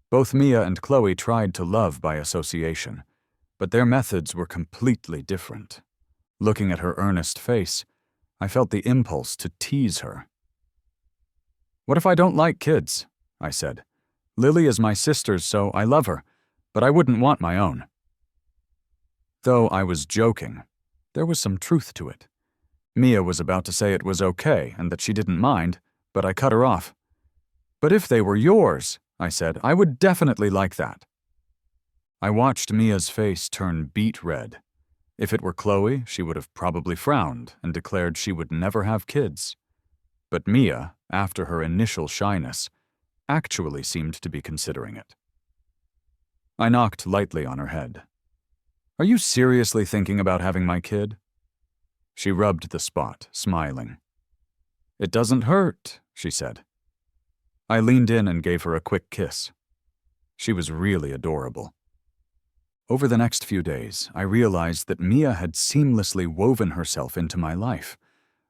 Both Mia and Chloe tried to love by association, but their methods were completely different. Looking at her earnest face, I felt the impulse to tease her. "What if I don't like kids?" I said. "Lily is my sister's, so I love her, but I wouldn't want my own." Though I was joking, there was some truth to it. Mia was about to say it was okay and that she didn't mind, but I cut her off. "But if they were yours," I said, "I would definitely like that." I watched Mia's face turn beet red. If it were Chloe, she would have probably frowned and declared she would never have kids. But Mia, after her initial shyness, actually seemed to be considering it. I knocked lightly on her head. "Are you seriously thinking about having my kid?" She rubbed the spot, smiling. "It doesn't hurt," she said. I leaned in and gave her a quick kiss. She was really adorable. Over the next few days, I realized that Mia had seamlessly woven herself into my life.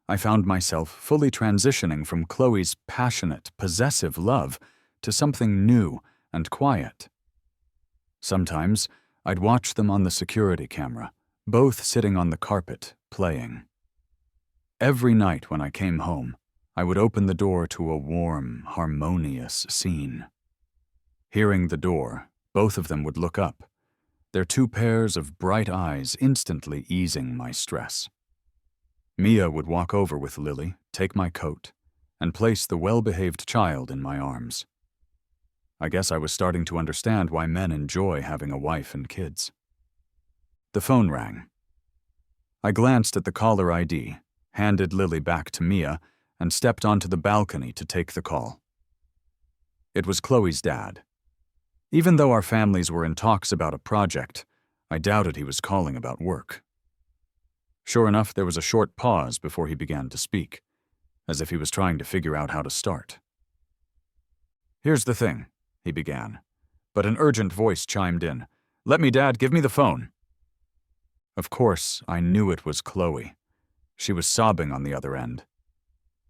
I found myself fully transitioning from Chloe's passionate, possessive love to something new and quiet. Sometimes, I'd watch them on the security camera, both sitting on the carpet, playing. Every night when I came home, I would open the door to a warm, harmonious scene. Hearing the door, both of them would look up, their two pairs of bright eyes instantly easing my stress. Mia would walk over with Lily, take my coat, and place the well-behaved child in my arms. I guess I was starting to understand why men enjoy having a wife and kids. The phone rang. I glanced at the caller ID, handed Lily back to Mia, and stepped onto the balcony to take the call. It was Chloe's dad. Even though our families were in talks about a project, I doubted he was calling about work. Sure enough, there was a short pause before he began to speak, as if he was trying to figure out how to start. "Here's the thing," he began, but an urgent voice chimed in. "Let me, Dad, give me the phone." Of course, I knew it was Chloe. She was sobbing on the other end.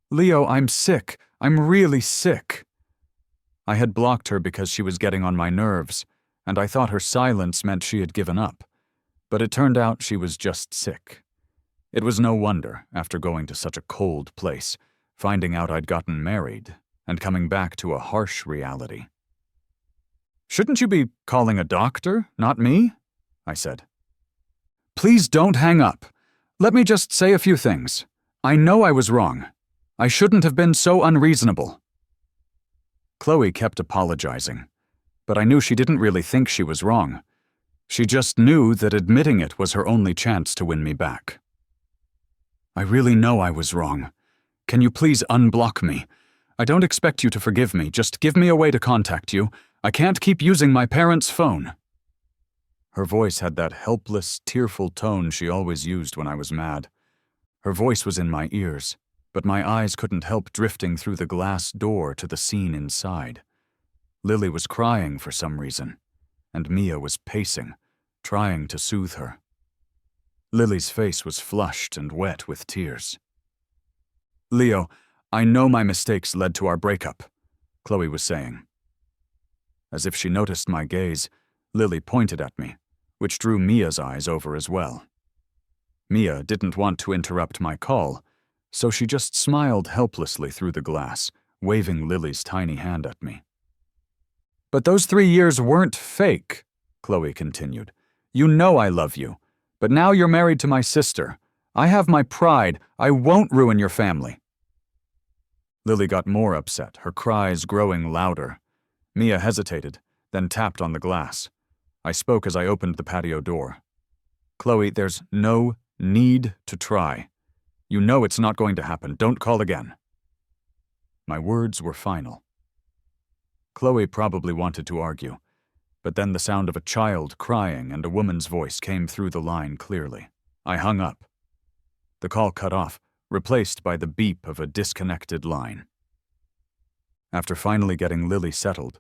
"Leo, I'm sick. I'm really sick." I had blocked her because she was getting on my nerves, and I thought her silence meant she had given up. But it turned out she was just sick. It was no wonder, after going to such a cold place, finding out I'd gotten married, and coming back to a harsh reality. "Shouldn't you be calling a doctor, not me?" I said. "Please don't hang up. Let me just say a few things. I know I was wrong. I shouldn't have been so unreasonable." Chloe kept apologizing, but I knew she didn't really think she was wrong. She just knew that admitting it was her only chance to win me back. "I really know I was wrong. Can you please unblock me? I don't expect you to forgive me, just give me a way to contact you. I can't keep using my parents' phone." Her voice had that helpless, tearful tone she always used when I was mad. Her voice was in my ears, but my eyes couldn't help drifting through the glass door to the scene inside. Lily was crying for some reason, and Mia was pacing, trying to soothe her. Lily's face was flushed and wet with tears. "Leo, I know my mistakes led to our breakup," Chloe was saying. As if she noticed my gaze, Lily pointed at me, which drew Mia's eyes over as well. Mia didn't want to interrupt my call, so she just smiled helplessly through the glass, waving Lily's tiny hand at me. "But those 3 years weren't fake," Chloe continued. "You know I love you, but now you're married to my sister. I have my pride. I won't ruin your family." Lily got more upset, her cries growing louder. Mia hesitated, then tapped on the glass. I spoke as I opened the patio door. "Chloe, there's no need to try. You know it's not going to happen. Don't call again." My words were final. Chloe probably wanted to argue, but then the sound of a child crying and a woman's voice came through the line clearly. I hung up. The call cut off, replaced by the beep of a disconnected line. After finally getting Lily settled,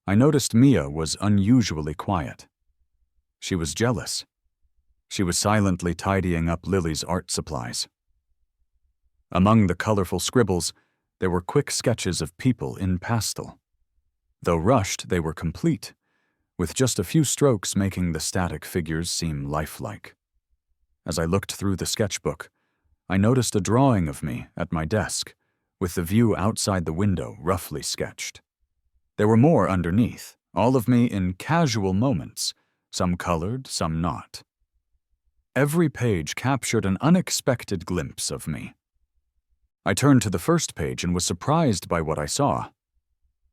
I noticed Mia was unusually quiet. She was jealous. She was silently tidying up Lily's art supplies. Among the colorful scribbles, there were quick sketches of people in pastel. Though rushed, they were complete, with just a few strokes making the static figures seem lifelike. As I looked through the sketchbook, I noticed a drawing of me at my desk, with the view outside the window roughly sketched. There were more underneath, all of me in casual moments, some colored, some not. Every page captured an unexpected glimpse of me. I turned to the first page and was surprised by what I saw.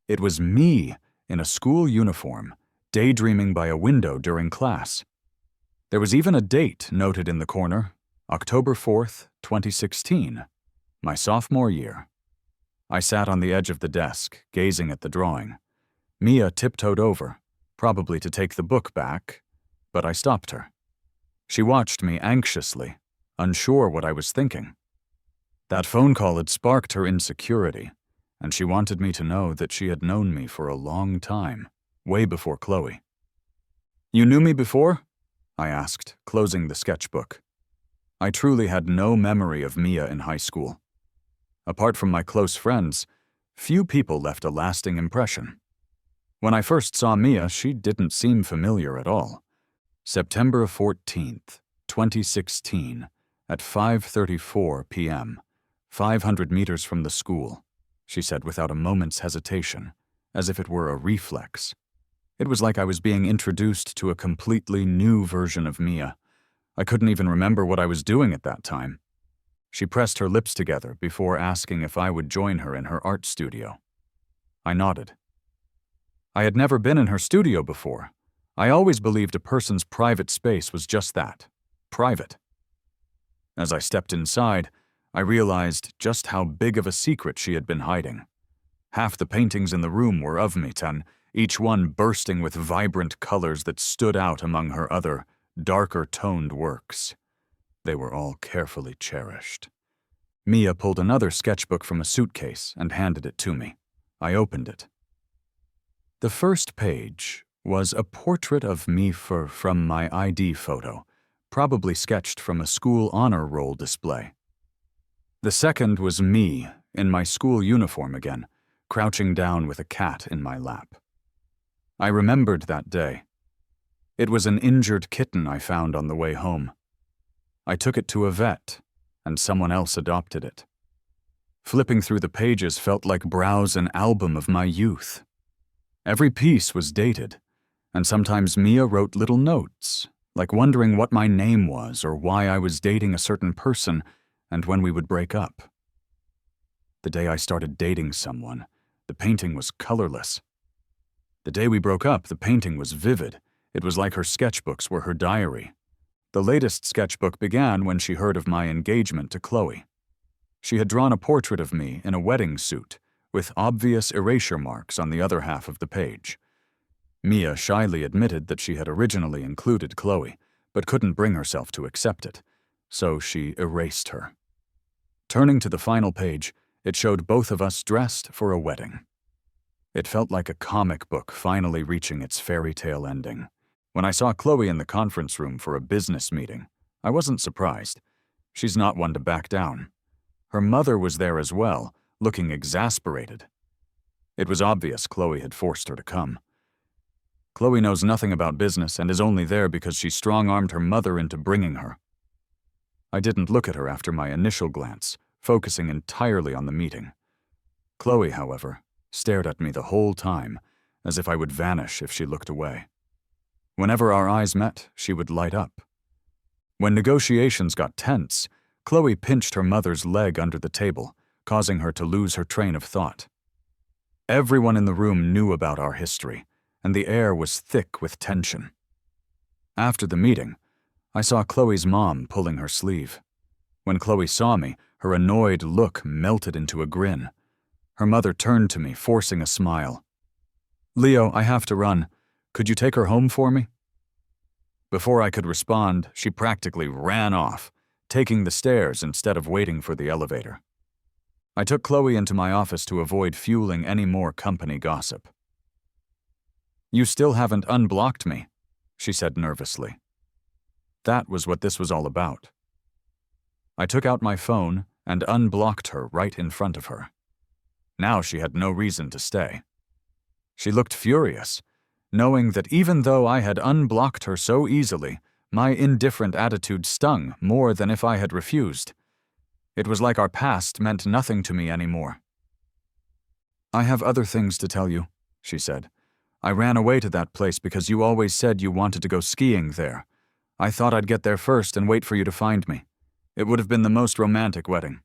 It was me in a school uniform, daydreaming by a window during class. There was even a date noted in the corner, October 4th, 2016, my sophomore year. I sat on the edge of the desk, gazing at the drawing. Mia tiptoed over, probably to take the book back, but I stopped her. She watched me anxiously, unsure what I was thinking. That phone call had sparked her insecurity, and she wanted me to know that she had known me for a long time, way before Chloe. "You knew me before?" I asked, closing the sketchbook. I truly had no memory of Mia in high school. Apart from my close friends, few people left a lasting impression. When I first saw Mia, she didn't seem familiar at all. September 14th, 2016, at 5:34 p.m., 500 meters from the school, she said without a moment's hesitation, as if it were a reflex. It was like I was being introduced to a completely new version of Mia. I couldn't even remember what I was doing at that time. She pressed her lips together before asking if I would join her in her art studio. I nodded. I had never been in her studio before. I always believed a person's private space was just that, private. As I stepped inside, I realized just how big of a secret she had been hiding. Half the paintings in the room were of Mitan, each one bursting with vibrant colors that stood out among her other, darker-toned works. They were all carefully cherished. Mia pulled another sketchbook from a suitcase and handed it to me. I opened it. The first page was a portrait of me from my ID photo, probably sketched from a school honor roll display. The second was me, in my school uniform again, crouching down with a cat in my lap. I remembered that day. It was an injured kitten I found on the way home. I took it to a vet, and someone else adopted it. Flipping through the pages felt like browse an album of my youth. Every piece was dated, and sometimes Mia wrote little notes, like wondering what my name was or why I was dating a certain person and when we would break up. The day I started dating someone, the painting was colorless. The day we broke up, the painting was vivid. It was like her sketchbooks were her diary. The latest sketchbook began when she heard of my engagement to Chloe. She had drawn a portrait of me in a wedding suit, with obvious erasure marks on the other half of the page. Mia shyly admitted that she had originally included Chloe, but couldn't bring herself to accept it, so she erased her. Turning to the final page, it showed both of us dressed for a wedding. It felt like a comic book finally reaching its fairy tale ending. When I saw Chloe in the conference room for a business meeting, I wasn't surprised. She's not one to back down. Her mother was there as well, looking exasperated. It was obvious Chloe had forced her to come. Chloe knows nothing about business and is only there because she strong-armed her mother into bringing her. I didn't look at her after my initial glance, focusing entirely on the meeting. Chloe, however, stared at me the whole time, as if I would vanish if she looked away. Whenever our eyes met, she would light up. When negotiations got tense, Chloe pinched her mother's leg under the table, causing her to lose her train of thought. Everyone in the room knew about our history, and the air was thick with tension. After the meeting, I saw Chloe's mom pulling her sleeve. When Chloe saw me, her annoyed look melted into a grin. Her mother turned to me, forcing a smile. "Leo, I have to run. Could you take her home for me?" Before I could respond, she practically ran off, taking the stairs instead of waiting for the elevator. I took Chloe into my office to avoid fueling any more company gossip. "You still haven't unblocked me," she said nervously. That was what this was all about. I took out my phone and unblocked her right in front of her. Now she had no reason to stay. She looked furious, knowing that even though I had unblocked her so easily, my indifferent attitude stung more than if I had refused. It was like our past meant nothing to me anymore. "I have other things to tell you," she said. "I ran away to that place because you always said you wanted to go skiing there. I thought I'd get there first and wait for you to find me. It would have been the most romantic wedding."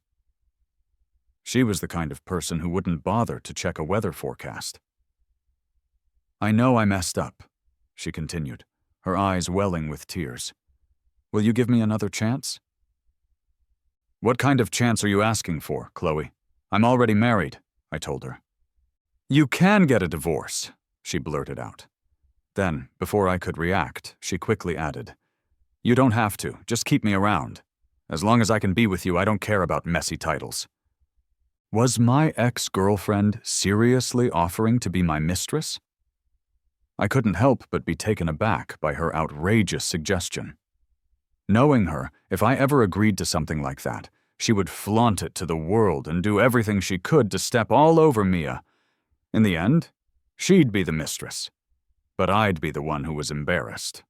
She was the kind of person who wouldn't bother to check a weather forecast. "I know I messed up," she continued, her eyes welling with tears. "Will you give me another chance?" "What kind of chance are you asking for, Chloe? I'm already married," I told her. "You can get a divorce," she blurted out. Then, before I could react, she quickly added, "You don't have to, just keep me around. As long as I can be with you, I don't care about messy titles." Was my ex-girlfriend seriously offering to be my mistress? I couldn't help but be taken aback by her outrageous suggestion. Knowing her, if I ever agreed to something like that, she would flaunt it to the world and do everything she could to step all over Mia. In the end, she'd be the mistress, but I'd be the one who was embarrassed.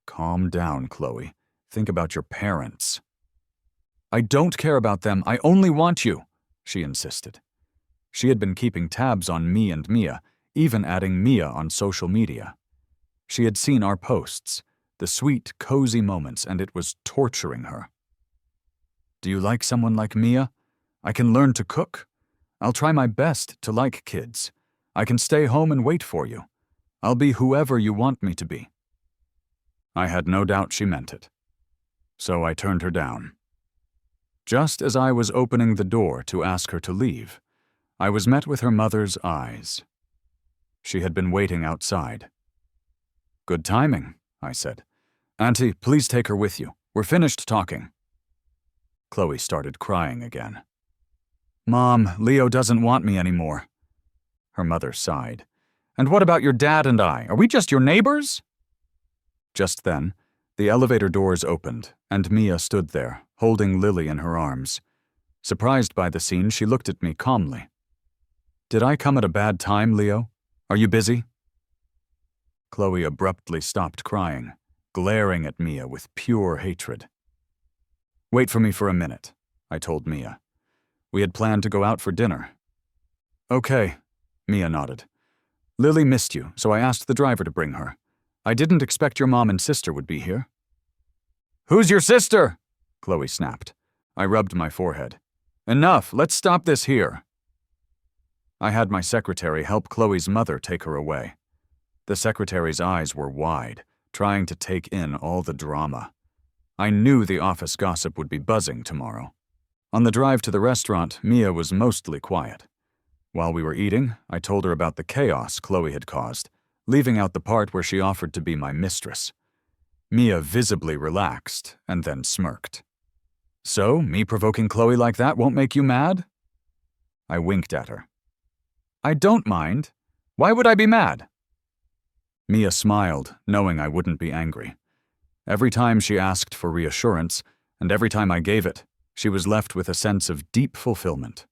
"Calm down, Chloe. Think about your parents." "I don't care about them. I only want you," she insisted. She had been keeping tabs on me and Mia, even adding Mia on social media. She had seen our posts, the sweet, cozy moments, and it was torturing her. "Do you like someone like Mia? I can learn to cook. I'll try my best to like kids. I can stay home and wait for you. I'll be whoever you want me to be." I had no doubt she meant it. So I turned her down. Just as I was opening the door to ask her to leave, I was met with her mother's eyes. She had been waiting outside. "Good timing," I said. "Auntie, please take her with you. We're finished talking." Chloe started crying again. "Mom, Leo doesn't want me anymore." Her mother sighed. "And what about your dad and I? Are we just your neighbors?" Just then, the elevator doors opened, and Mia stood there, holding Lily in her arms. Surprised by the scene, she looked at me calmly. "Did I come at a bad time, Leo? Are you busy?" Chloe abruptly stopped crying, glaring at Mia with pure hatred. "Wait for me for a minute," I told Mia. "We had planned to go out for dinner." "Okay," Mia nodded. "Lily missed you, so I asked the driver to bring her. I didn't expect your mom and sister would be here." "Who's your sister?" Chloe snapped. I rubbed my forehead. "Enough, let's stop this here." I had my secretary help Chloe's mother take her away. The secretary's eyes were wide, trying to take in all the drama. I knew the office gossip would be buzzing tomorrow. On the drive to the restaurant, Mia was mostly quiet. While we were eating, I told her about the chaos Chloe had caused, leaving out the part where she offered to be my mistress. Mia visibly relaxed and then smirked. So, me provoking Chloe like that won't make you mad? I winked at her. I don't mind. Why would I be mad? Mia smiled, knowing I wouldn't be angry. Every time she asked for reassurance, and every time I gave it, she was left with a sense of deep fulfillment.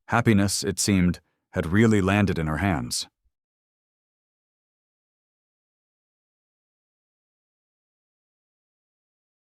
Happiness, it seemed, had really landed in her hands.